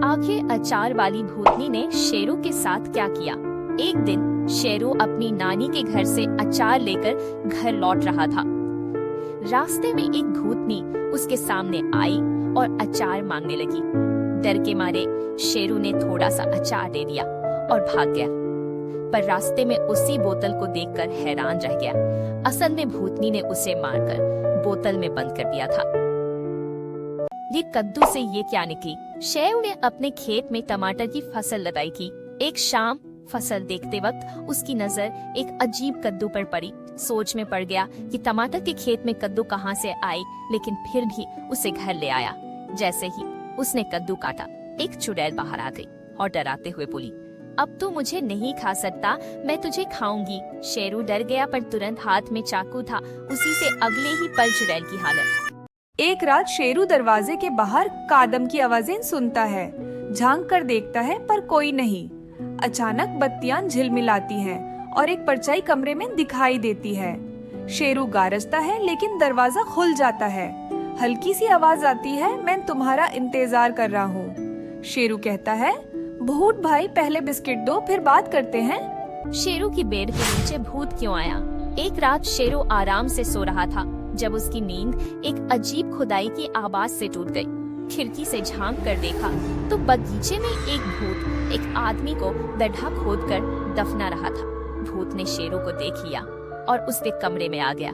आखिर अचार वाली भूतनी ने शेरू के साथ क्या किया। एक दिन शेरू अपनी नानी के घर से अचार लेकर घर लौट रहा था। रास्ते में एक भूतनी उसके सामने आई और अचार मांगने लगी। डर के मारे शेरू ने थोड़ा सा अचार दे दिया और भाग गया, पर रास्ते में उसी बोतल को देखकर हैरान रह गया। असल में भूतनी ने उसे मारकर बोतल में बंद कर दिया था। ये कद्दू से ये क्या निकली। शेरू ने अपने खेत में टमाटर की फसल लगाई थी। एक शाम फसल देखते वक्त उसकी नजर एक अजीब कद्दू पर पड़ी। सोच में पड़ गया कि टमाटर के खेत में कद्दू कहाँ से आई, लेकिन फिर भी उसे घर ले आया। जैसे ही उसने कद्दू काटा, एक चुड़ैल बाहर आ गई और डराते हुए बोली, अब तो मुझे नहीं खा सकता, मैं तुझे खाऊंगी। शेरू डर गया, पर तुरंत हाथ में चाकू था। उसी से अगले ही पल चुड़ैल की हालत। एक रात शेरू दरवाजे के बाहर कादम की आवाजें सुनता है। झांक कर देखता है पर कोई नहीं। अचानक बत्तियां झिलमिलाती हैं और एक परछाई कमरे में दिखाई देती है। शेरू गारजता है, लेकिन दरवाजा खुल जाता है। हल्की सी आवाज आती है, मैं तुम्हारा इंतजार कर रहा हूँ। शेरू कहता है, भूत भाई पहले बिस्किट दो, फिर बात करते हैं। शेरू की बेड के नीचे भूत क्यों आया। एक रात शेरू आराम से सो रहा था जब उसकी नींद एक अजीब खुदाई की आवाज से टूट गई। खिड़की से झांक कर देखा तो बगीचे में एक भूत एक आदमी को गड्ढा खोदकर दफना रहा था। भूत ने शेरू को देख लिया और उसके कमरे में आ गया।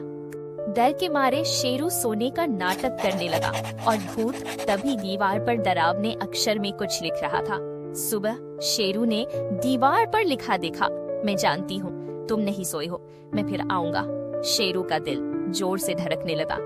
डर के मारे शेरू सोने का नाटक करने लगा और भूत तभी दीवार पर डरावने अक्षर में कुछ लिख रहा था। सुबह शेरू ने दीवार पर लिखा देखा, मैं जानती हूँ तुम नहीं सोए हो, मैं फिर आऊंगा। शेरू का दिल जोर से धड़कने लगा।